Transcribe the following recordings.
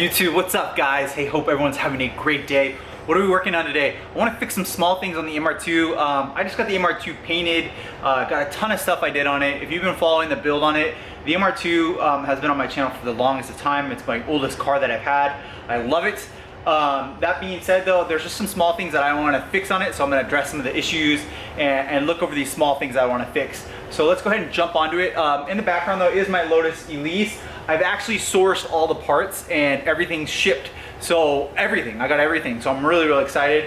YouTube, what's up guys? Hey, hope everyone's having a great day. What are we working on today? I want to fix some small things on the MR-2. I just got the MR-2 painted, got a ton of stuff I did on it. If you've been following the build on it, the MR-2 has been on my channel for the longest of time. It's my oldest car that I've had. I love it. That being said though, there's just some small things that I want to fix on it, so I'm going to address some of the issues and look over these small things that I want to fix. So let's go ahead and jump onto it. In the background though is my LOTUS ELISE. I've actually sourced all the parts and everything's shipped. So I got everything. So I'm really excited.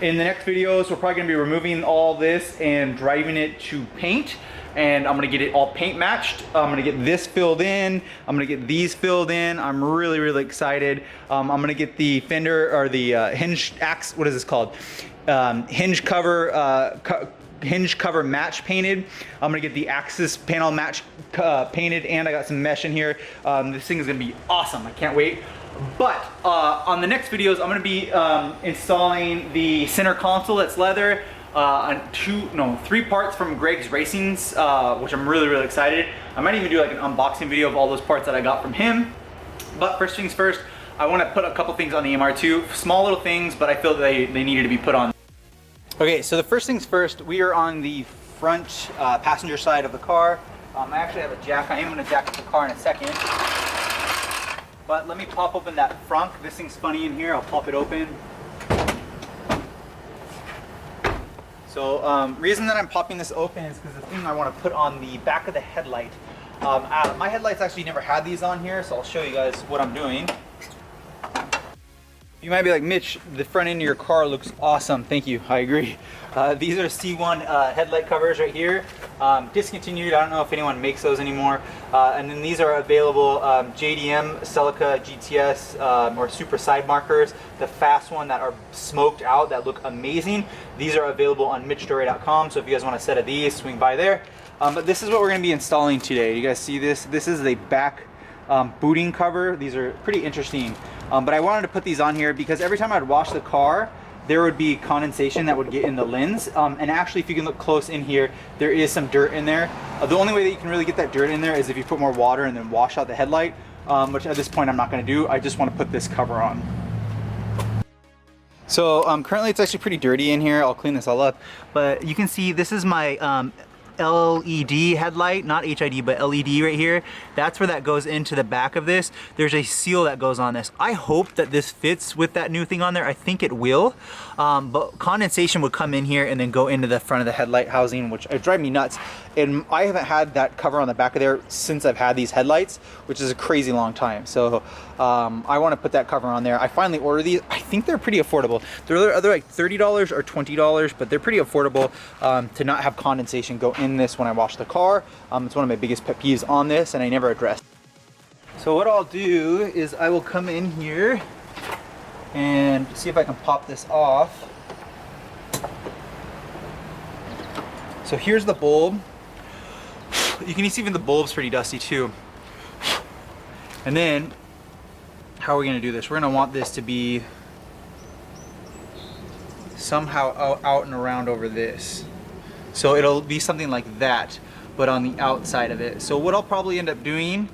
In the next videos, we're probably gonna be removing all this and driving it to paint. And I'm gonna get it all paint matched. I'm gonna get this filled in. I'm gonna get these filled in. I'm really excited. I'm gonna get the fender or the hinge axe, what is this called? Hinge cover match painted. I'm gonna get the axis panel match painted, and I got some mesh in here. This thing is gonna be awesome. I can't wait. But on the next videos, I'm gonna be installing the center console that's leather, on 3 parts from Greg's Racing's, which I'm really excited. I might even do like an unboxing video of all those parts that I got from him. But first things first, I want to put a couple things on the MR-2, small little things, but I feel they needed to be put on. Okay, so the first things first, we are on the front passenger side of the car. I actually have a jack. I am going to jack up the car in a second. But let me pop open that frunk. This thing's funny in here. I'll pop it open. So reason that I'm popping this open is because the thing I want to put on the back of the headlight. My headlights actually never had these on here, so I'll show you guys what I'm doing. You might be like, Mitch, the front end of your car looks awesome. Thank you, I agree. These are C1 headlight covers right here. Discontinued, I don't know if anyone makes those anymore. And then these are available JDM, CELICA, GTS, or Super Side Markers. The fast one that are smoked out that look amazing. These are available on MITCHDORE.COMHOW, so if you guys want a set of these, swing by there. But this is what we're gonna be installing today. You guys see this? This is a back booting cover. These are pretty interesting. But I wanted to put these on here because every time I'd wash the car, there would be condensation that would get in the lens. And actually, if you can look close in here, there is some dirt in there. The only way that you can really get that dirt in there is if you put more water and then wash out the headlight, which at this point I'm not gonna do. I just wanna put this cover on. So currently it's actually pretty dirty in here. I'll clean this all up. But you can see this is my LED headlight, not HID, but LED right here. That's where that goes into the back of this. There's a seal that goes on this. I hope that this fits with that new thing on there. I think it will. But condensation would come in here and then go into the front of the headlight housing, which would drive me nuts. And I haven't had that cover on the back of there since I've had these headlights, which is a crazy long time. So I want to put that cover on there. I finally ordered these. I think they're pretty affordable. They're like $30 or $20, but they're pretty affordable to not have condensation go in this when I wash the car. It's one of my biggest pet peeves on this, and I never addressed. So what I'll do is I will come in here and see if I can pop this off. So here's the bulb. You can see even the bulb's pretty dusty too. And then how are we gonna do this? We're gonna want this to be somehow out and around over this. So it'll be something like that, but on the outside of it. So what I'll probably end up doing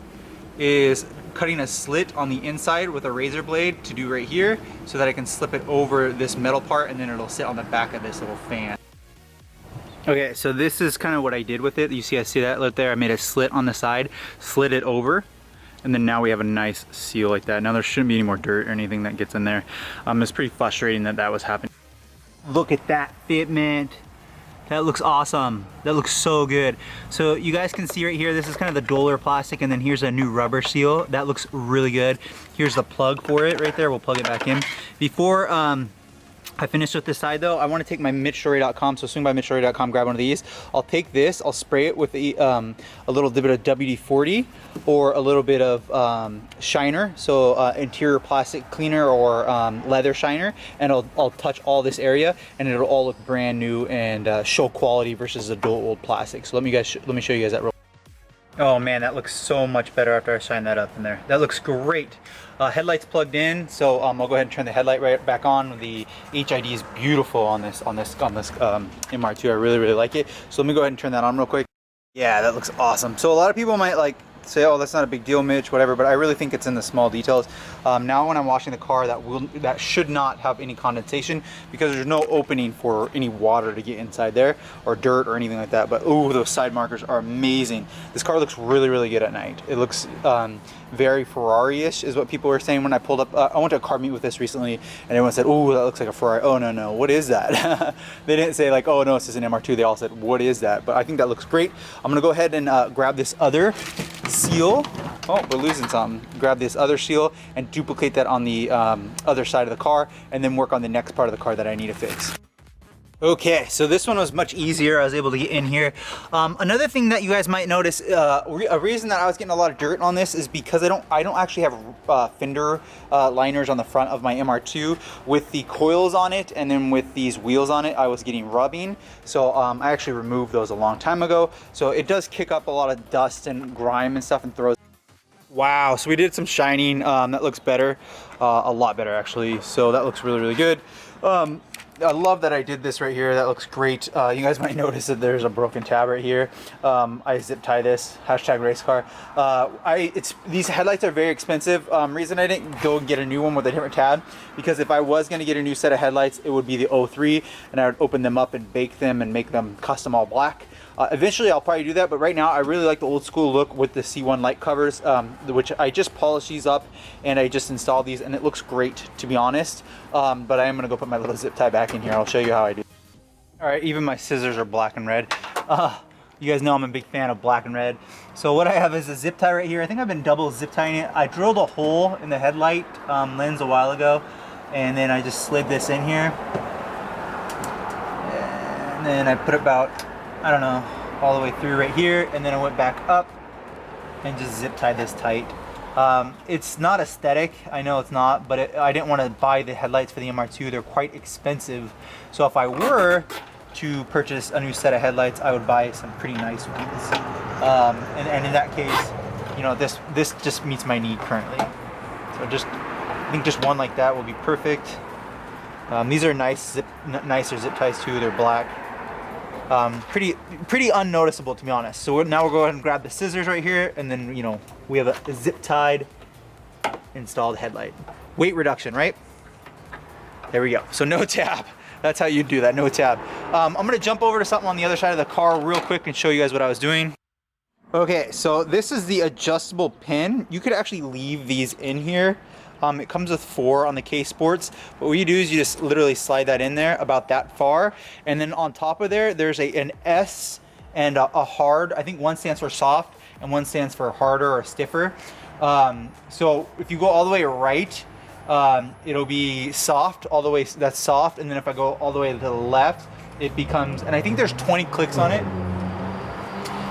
is cutting a slit on the inside with a razor blade to do right here, so that I can slip it over this metal part, and then it'll sit on the back of this little fan. Okay, so this is kind of what I did with it. You see, I see that right there. I made a slit on the side, slid it over, and then now we have a nice seal like that. Now there shouldn't be any more dirt or anything that gets in there. It's pretty frustrating that that was happening. Look at that fitment. That looks awesome. That looks so good. So you guys can see right here, this is kind of the Dore plastic, and then here's a new rubber seal. That looks really good. Here's the plug for it right there. We'll plug it back in. Before I finish with this side though, I want to take my MITCHDORE.COMHOW, so swing by MITCHDORE.COMHOW, grab one of these. I'll take this, I'll spray it with a little bit of WD-40 or a little bit of shiner, so interior plastic cleaner or leather shiner, and I'll touch all this area, and it'll all look brand new and show quality versus the dull old plastic. So let me show you guys that real quick. Oh man, that looks so much better after I shine that up in there. That looks great. Headlight's plugged in, so I'll go ahead and turn the headlight right back on. The HID is beautiful on this MR-2. I really like it. So let me go ahead and turn that on real quick. Yeah, that looks awesome. So a lot of people might like say, oh, that's not a big deal, Mitch, whatever, but I really think it's in the small details. Now when I'm washing the car, that should not have any condensation because there's no opening for any water to get inside there or dirt or anything like that. But oh, those side markers are amazing. This car looks really, really good at night. It looks very Ferrari-ish is what people were saying when I pulled up. I went to a car meet with this recently and everyone said, oh, that looks like a Ferrari. Oh, no, what is that? They didn't say like, oh no, it's just an MR2. They all said, what is that? But I think that looks great. I'm gonna go ahead and grab this other seal. Oh, we're losing something. Grab this other seal and duplicate that on the other side of the car and then work on the next part of the car that I need to fix. Okay, so this one was much easier. I was able to get in here. Another thing that you guys might notice, a reason that I was getting a lot of dirt on this is because I don't actually have fender liners on the front of my MR2. With the coils on it and then with these wheels on it, I was getting rubbing. So I actually removed those a long time ago. So it does kick up a lot of dust and grime and stuff and throws. Wow, so we did some shining. That looks better, a lot better actually. So that looks really, really good. I love that I did this right here. That looks great. You guys might notice that there's a broken tab right here. I zip tie this, hashtag race car. These headlights are very expensive. Reason I didn't go and get a new one with a different tab, because if I was gonna get a new set of headlights, it would be the 03, and I would open them up and bake them and make them custom all black. Eventually I'll probably do that, but right now I really like the old school look with the C1 light covers, which I just polished these up and I just installed these and it looks great, to be honest. But I am gonna go put my little zip tie back in here. I'll show you how I do. All right, even my scissors are black and red. You guys know I'm a big fan of black and red. So what I have is a zip tie right here. I think I've been double zip tying it. I drilled a hole in the headlight lens a while ago, and then I just slid this in here. And then I put about, I don't know, all the way through right here, and then I went back up and just zip tied this tight. It's not aesthetic, I know it's not, but I didn't want to buy the headlights for the MR2. They're quite expensive. So if I were to purchase a new set of headlights, I would buy some pretty nice ones. And in that case, you know, this just meets my need currently. So I think just one like that will be perfect. These are nicer zip ties too. They're black. Pretty unnoticeable, to be honest. So now we'll go ahead and grab the scissors right here, and then, you know, we have a zip tied installed headlight. Weight reduction, right? There we go. So no tab. That's how you do that, no tab. I'm gonna jump over to something on the other side of the car real quick and show you guys what I was doing. Okay, so this is the adjustable pin. You could actually leave these in here. It comes with 4 on the K Sports, but what you do is you just literally slide that in there about that far, and then on top of there, there's an S and a hard. I think one stands for soft and one stands for harder or stiffer. So if you go all the way right, it'll be soft, all the way, that's soft, and then if I go all the way to the left, it becomes, and I think there's 20 clicks on it,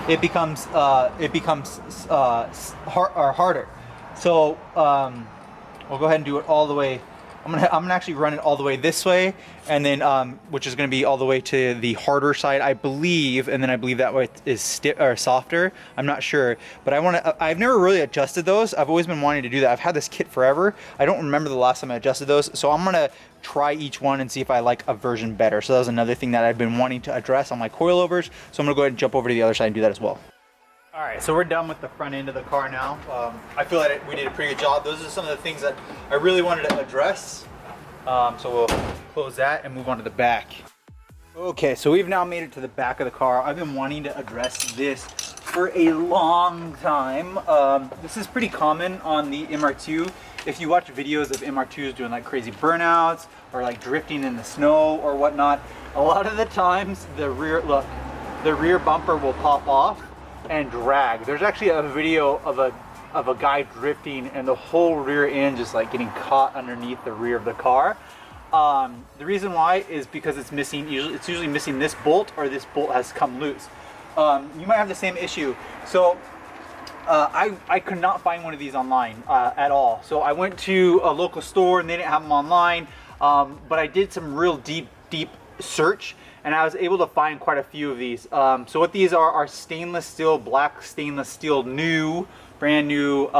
it becomes harder. So we'll go ahead and do it all the way. I'm gonna actually run it all the way this way, and then which is gonna be all the way to the harder side, I believe, and then I believe that way is softer. I'm not sure, but I've never really adjusted those. I've always been wanting to do that. I've had this kit forever. I don't remember the last time I adjusted those, so I'm gonna try each one and see if I like a version better. So that was another thing that I've been wanting to address on my coilovers. So I'm gonna go ahead and jump over to the other side and do that as well. All right, so we're done with the front end of the car now. I feel like we did a pretty good job. Those are some of the things that I really wanted to address. So we'll close that and move on to the back. Okay, so we've now made it to the back of the car. I've been wanting to address this for a long time. This is pretty common on the MR2. If you watch videos of MR2s doing like crazy burnouts or like drifting in the snow or whatnot, a lot of the times the rear bumper will pop off and drag. There's actually a video of a guy drifting and the whole rear end just like getting caught underneath the rear of the car. The reason why is because it's missing, it's usually missing this bolt, or this bolt has come loose. You might have the same issue. So I could not find one of these online at all. So I went to a local store and they didn't have them online, but I did some real deep search, and I was able to find quite a few of these. So what these are stainless steel, black stainless steel, brand new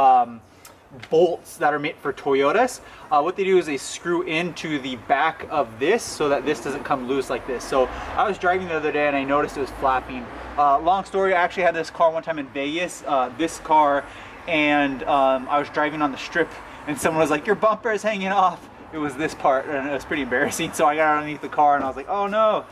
bolts that are made for Toyotas. What they do is they screw into the back of this so that this doesn't come loose like this. So I was driving the other day and I noticed it was flapping. Long story, I actually had this car one time in Vegas, this car, and I was driving on the strip and someone was like, your bumper is hanging off. It was this part, and it was pretty embarrassing. So I got underneath the car and I was like, oh no.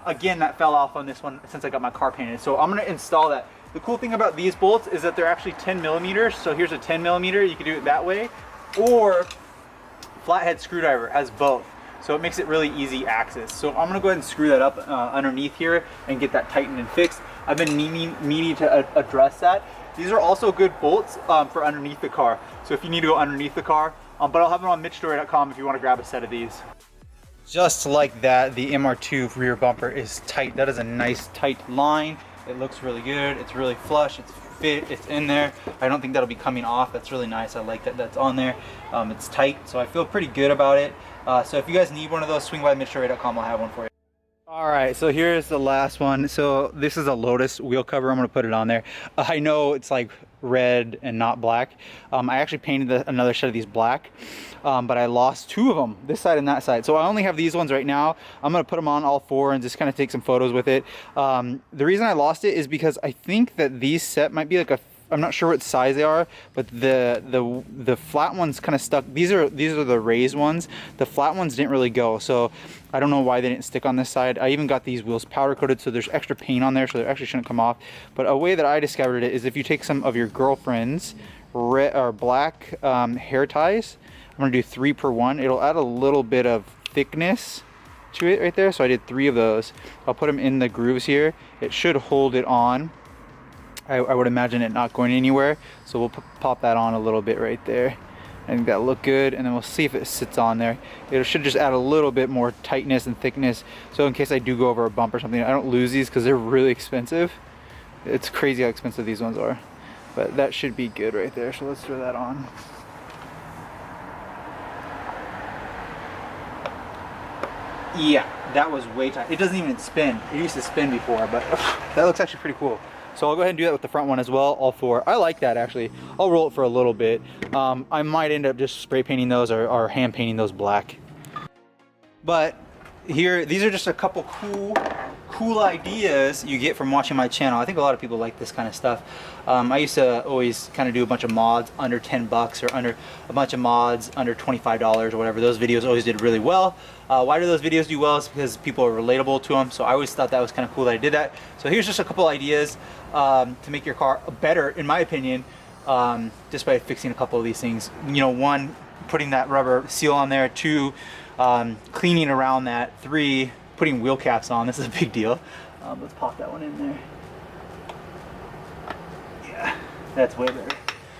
Again, that fell off on this one since I got my car painted. So I'm gonna install that. The cool thing about these bolts is that they're actually 10 millimeters. So here's a 10 millimeter, you can do it that way, or flathead screwdriver, has both. So it makes it really easy access. So I'm gonna go ahead and screw that up underneath here and get that tightened and fixed. I've been meaning to address that. These are also good bolts for underneath the car. So if you need to go underneath the car, but I'll have them on MITCHDORE.com if you want to grab a set of these. Just like that, the MR-2 rear bumper is tight. That is a nice tight line. It looks really good. It's really flush. It's fit. It's in there. I don't think that'll be coming off. That's really nice. I like that that's on there. It's tight, so I feel pretty good about it. So if you guys need one of those, swing by MITCHDORE.com. I'll have one for you. All right, so here's the last one. So this is a LOTUS wheel cover. I'm gonna put it on there. I know it's like red and not black. I actually painted another set of these black, but I lost two of them, this side and that side. So I only have these ones right now. I'm gonna put them on all four and just kind of take some photos with it. The reason I lost it is because I think that these set might be like a, I'm not sure what size they are, but the flat ones kind of stuck. These are the raised ones. The flat ones didn't really go, so I don't know why they didn't stick on this side. I even got these wheels powder coated, so there's extra paint on there, so they actually shouldn't come off. But a way that I discovered it is if you take some of your girlfriend's red or black hair ties. I'm gonna do 3 per 1. It'll add a little bit of thickness to it right there. So I did 3 of those. I'll put them in the grooves here. It should hold it on. I would imagine it not going anywhere, so we'll pop that on a little bit right there. I think that'll look good, and then we'll see if it sits on there. It should just add a little bit more tightness and thickness, so in case I do go over a bump or something, I don't lose these because they're really expensive. It's crazy how expensive these ones are, but that should be good right there. So let's throw that on. Yeah, that was way tight. It doesn't even spin. It used to spin before, but that looks actually pretty cool. So I'll go ahead and do that with the front one as well, all 4. I like that actually. I'll roll it for a little bit. I might end up just spray painting those or hand painting those black. But here, these are just a couple cool ideas you get from watching my channel. I think a lot of people like this kind of stuff. I used to always kind of do a bunch of mods under 10 bucks or under a bunch of mods under $25 or whatever. Those videos always did really well. Why do those videos do well? It's because people are relatable to them. So I always thought that was kind of cool that I did that. So here's just a couple ideas to make your car better, in my opinion, just by fixing a couple of these things. You know, 1, putting that rubber seal on there. 2, cleaning around that. 3, putting wheel caps on. This is a big deal. Let's pop that one in there. Yeah, that's way better.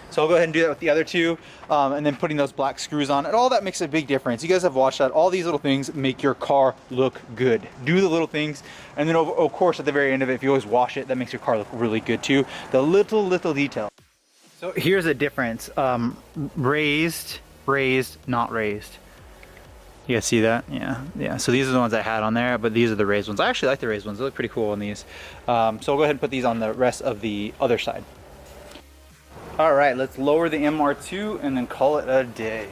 So I'll go ahead and do that with the other 2, and then putting those black screws on, and all that makes a big difference. You guys have watched that. All these little things make your car look good. Do the little things, and then of course at the very end of it, if you always wash it, that makes your car look really good too. The little detail. So here's a difference. Raised, not raised. You guys see that? Yeah. So these are the ones I had on there, but these are the raised ones. I actually like the raised ones. They look pretty cool on these. So I'll go ahead and put these on the rest of the other side. All right, let's lower the MR-2 and then call it a day.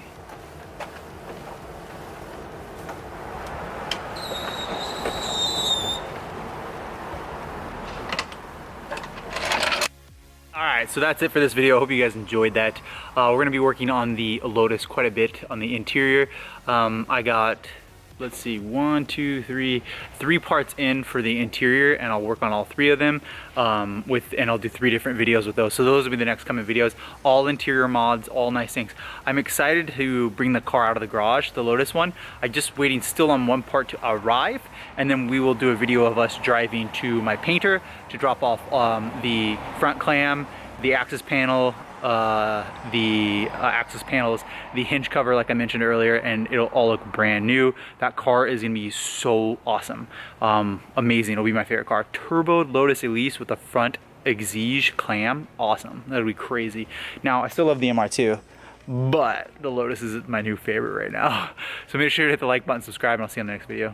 Alright, so that's it for this video. I hope you guys enjoyed that. We're going to be working on the LOTUS quite a bit on the interior. I got, let's see, 1, 2, 3 parts in for the interior, and I'll work on all 3 of them and I'll do 3 different videos with those. So those will be the next coming videos. All interior mods, all nice things. I'm excited to bring the car out of the garage, the LOTUS one. I'm just waiting still on one part to arrive, and then we will do a video of us driving to my painter to drop off the front clam, the access panel, access panels, the hinge cover like I mentioned earlier, and it'll all look brand new. That car is gonna be so awesome. Amazing. It'll be my favorite car. Turboed LOTUS ELISE with the front EXIGE clam. Awesome. That'll be crazy. Now I still love the MR-2, but the LOTUS is my new favorite right now. So make sure to hit the like button, subscribe, and I'll see you in the next video.